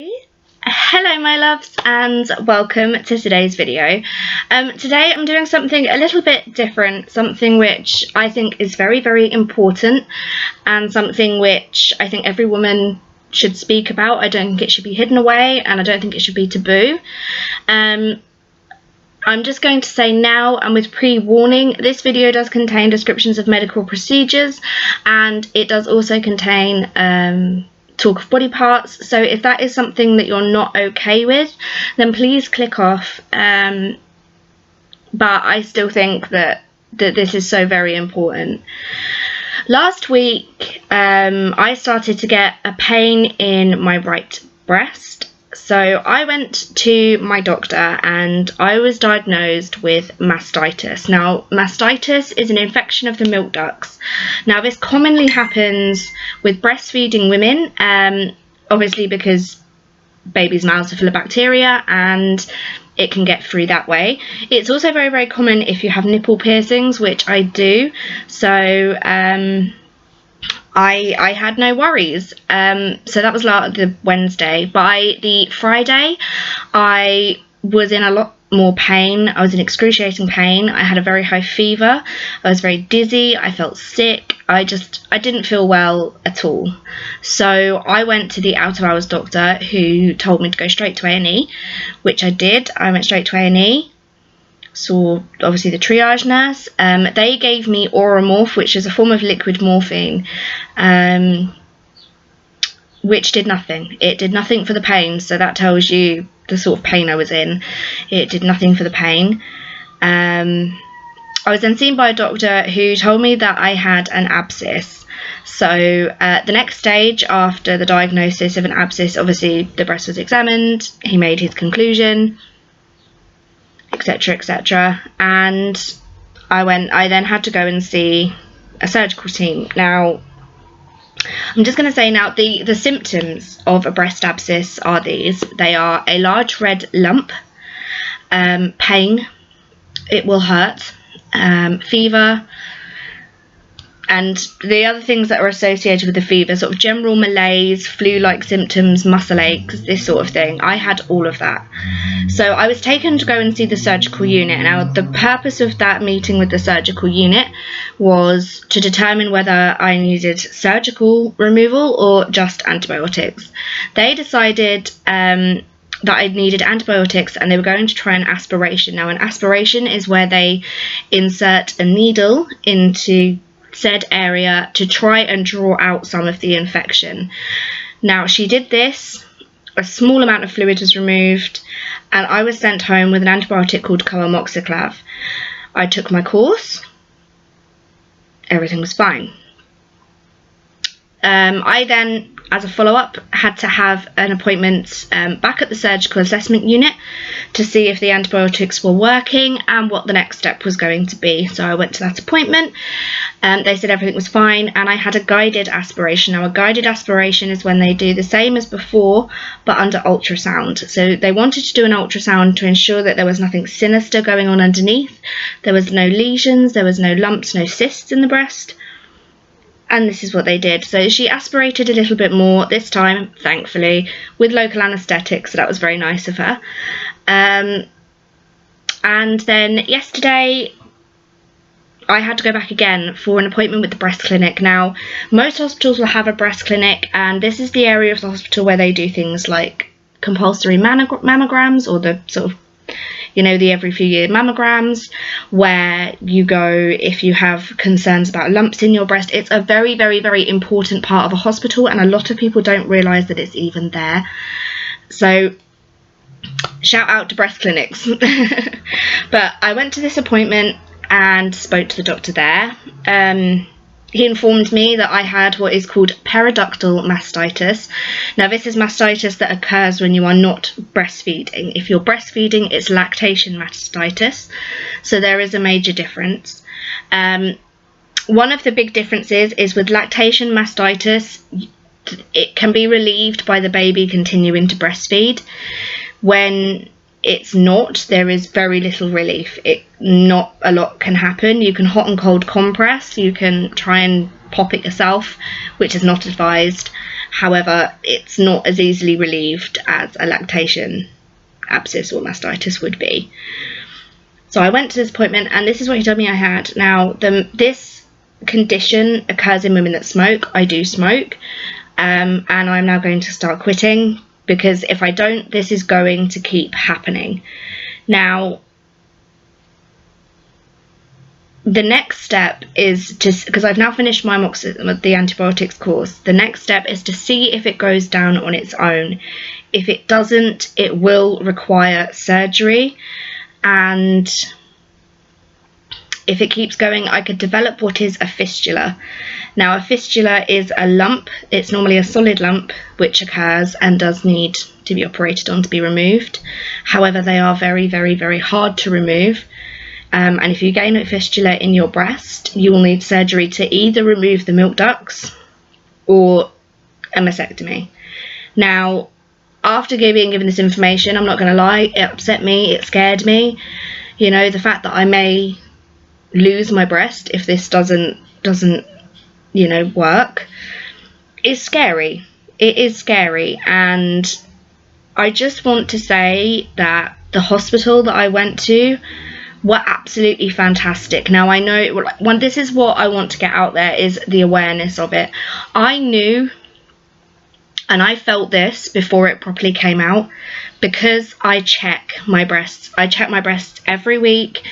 Hello my loves and welcome to today's video. Today I'm doing something a little bit different, something which I think is very important and something which I think every woman should speak about. I don't think it should be hidden away and I don't think it should be taboo. I'm just going to say now, and with pre-warning, this video does contain descriptions of medical procedures and it does also contain talk of body parts, so if that is something that you're not okay with, then please click off. But I still think that this is so very important. Last week I started to get a pain in my right breast, so I went to my doctor and I was diagnosed with mastitis. Now, mastitis is an infection of the milk ducts. Now, this commonly happens with breastfeeding women, obviously because babies' mouths are full of bacteria and it can get through that way. It's also very common if you have nipple piercings, which I do, so I had no worries. So that was the Wednesday. By the Friday, I was in a lot more pain. I was in excruciating pain. I had a very high fever. I was very dizzy. I felt sick. I didn't feel well at all. So I went to the out of hours doctor, who told me to go straight to A&E, which I did. I went straight to A&E. Saw obviously the triage nurse. They gave me Oromorph, which is a form of liquid morphine, which did nothing. It did nothing for the pain, so that tells you the sort of pain I was in. It did nothing for the pain. I was then seen by a doctor who told me that I had an abscess. So the next stage after the diagnosis of an abscess, obviously the breast was examined, he made his conclusion, etc, and I then had to go and see a surgical team. Now, I'm just going to say now, the symptoms of a breast abscess are these. They are a large red lump, pain, it will hurt, fever, and the other things that are associated with the fever, sort of general malaise, flu-like symptoms, muscle aches, this sort of thing. I had all of that. So I was taken to go and see the surgical unit. Now, the purpose of that meeting with the surgical unit was to determine whether I needed surgical removal or just antibiotics. They decided that I needed antibiotics and they were going to try an aspiration. Now, an aspiration is where they insert a needle into said area to try and draw out some of the infection. Now, she did this, a small amount of fluid was removed, and I was sent home with an antibiotic called coamoxiclav. I took my course, everything was fine. I then, as a follow-up, had to have an appointment back at the surgical assessment unit to see if the antibiotics were working and what the next step was going to be. So I went to that appointment. They said everything was fine, and I had a guided aspiration. Now, a guided aspiration is when they do the same as before but under ultrasound. So they wanted to do an ultrasound to ensure that there was nothing sinister going on underneath. There was no lesions, there was no lumps, no cysts in the breast. And this is what they did. So she aspirated a little bit more this time, thankfully, with local anaesthetic, so that was very nice of her. And then yesterday I had to go back again for an appointment with the breast clinic. Now, most hospitals will have a breast clinic, and this is the area of the hospital where they do things like compulsory mammograms, or the sort of, you know, the every few year mammograms, where you go if you have concerns about lumps in your breast. It's a very important part of a hospital, and a lot of people don't realise that it's even there. So shout out to breast clinics. But I went to this appointment and spoke to the doctor there. He informed me that I had what is called periductal mastitis. Now, this is mastitis that occurs when you are not breastfeeding. If you're breastfeeding, it's lactation mastitis. So there is a major difference. One of the big differences is with lactation mastitis, it can be relieved by the baby continuing to breastfeed. When it's not, there is very little relief. Not a lot can happen. You can hot and cold compress, you can try and pop it yourself, which is not advised. However, it's not as easily relieved as a lactation abscess or mastitis would be. So I went to this appointment, and this is what he told me I had. Now, this condition occurs in women that smoke. I do smoke, and I'm now going to start quitting, because if I don't, this is going to keep happening. Now, the next step is because I've now finished my the antibiotics course, the next step is to see if it goes down on its own. If it doesn't, it will require surgery, and if it keeps going, I could develop what is a fistula. Now, a fistula is a lump. It's normally a solid lump which occurs and does need to be operated on to be removed. However, they are very, very, very hard to remove. And if you gain a fistula in your breast, you will need surgery to either remove the milk ducts or a mastectomy. Now, after being given this information, I'm not going to lie, it upset me, it scared me. You know, the fact that I may lose my breast if this doesn't you know, work is scary. It is scary, and I just want to say that the hospital that I went to were absolutely fantastic. Now, I know this is what I want to get out there, is the awareness of it. I knew, and I felt this before it properly came out, because I check my breasts. I check my breasts every week,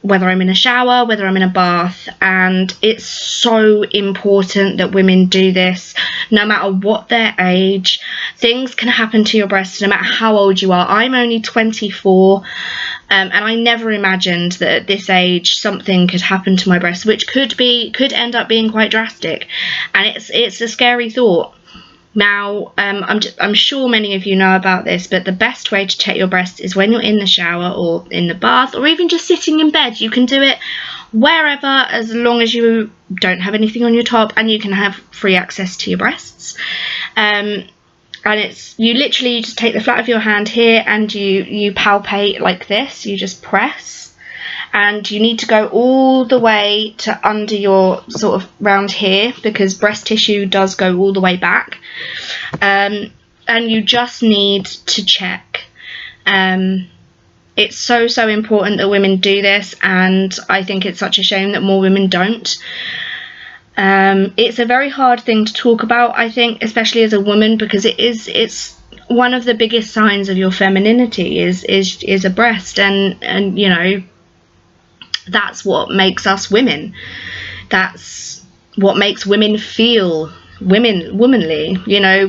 whether I'm in a shower, whether I'm in a bath, and it's so important that women do this no matter what their age. Things can happen to your breasts no matter how old you are. I'm only 24, and I never imagined that at this age something could happen to my breasts, which could end up being quite drastic, and it's a scary thought. Now, I'm sure many of you know about this, but the best way to check your breasts is when you're in the shower or in the bath, or even just sitting in bed. You can do it wherever, as long as you don't have anything on your top and you can have free access to your breasts. And you literally just take the flat of your hand here and you palpate like this. You just press. And you need to go all the way to under your sort of round here, because breast tissue does go all the way back. And you just need to check. It's so important that women do this, and I think it's such a shame that more women don't. It's a very hard thing to talk about, I think, especially as a woman, because it's one of the biggest signs of your femininity is a breast, and you know, that's what makes us women. That's what makes women feel womanly. You know,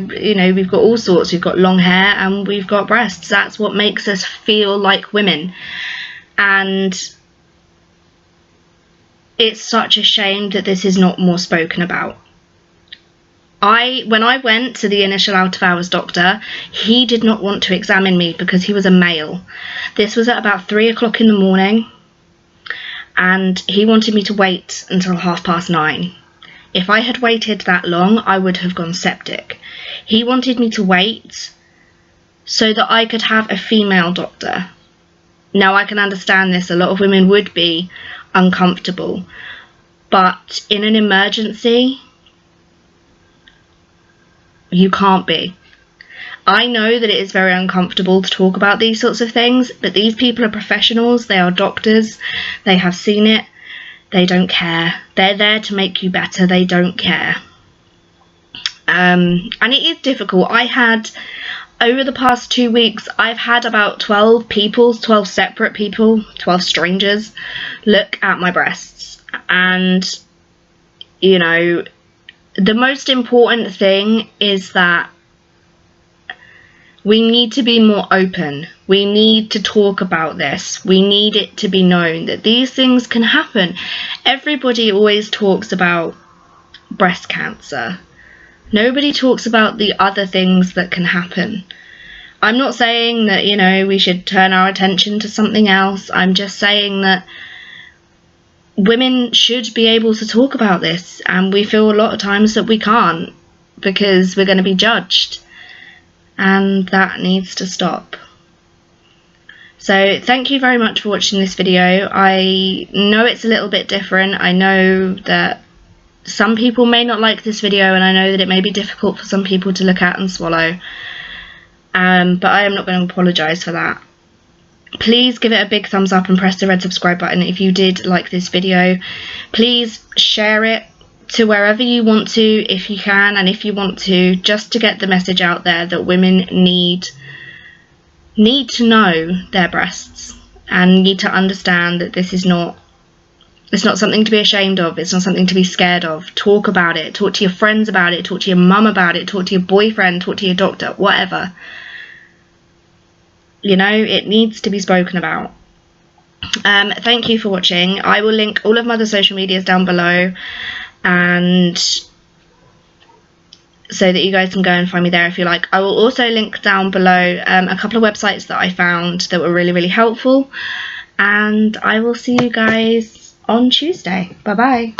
we've got all sorts. We've got long hair and we've got breasts. That's what makes us feel like women. And it's such a shame that this is not more spoken about. When I went to the initial out of hours doctor, he did not want to examine me because he was a male. This was at about 3 o'clock in the morning. And he wanted me to wait until 9:30. If I had waited that long, I would have gone septic. He wanted me to wait so that I could have a female doctor. Now, I can understand this. A lot of women would be uncomfortable. But in an emergency, you can't be. I know that it is very uncomfortable to talk about these sorts of things, but these people are professionals. They are doctors. They have seen it. They don't care. They're there to make you better. They don't care. And it is difficult. Over the past 2 weeks, I've had about 12 separate people, 12 strangers, look at my breasts. And, you know, the most important thing is that we need to be more open. We need to talk about this. We need it to be known that these things can happen. Everybody always talks about breast cancer. Nobody talks about the other things that can happen. I'm not saying that, you know, we should turn our attention to something else. I'm just saying that women should be able to talk about this, and we feel a lot of times that we can't because we're going to be judged. And that needs to stop. So thank you very much for watching this video. I know it's a little bit different. I know that Some people may not like this video, and I know that it may be difficult for some people to look at and swallow, but I am not going to apologise for that. Please give it a big thumbs up and press the red subscribe button if you did like this video. Please share it to wherever you want to, if you can and if you want to, just to get the message out there that women need to know their breasts and need to understand that this is not, it's not something to be ashamed of, it's not something to be scared of. Talk about it, talk to your friends about it, talk to your mum about it, talk to your boyfriend, talk to your doctor, whatever. You know, it needs to be spoken about. Thank you for watching. I will link all of my other social medias down below, and so that you guys can go and find me there if you like. I will also link down below a couple of websites that I found that were really, really helpful, and I will see you guys on Tuesday. Bye bye.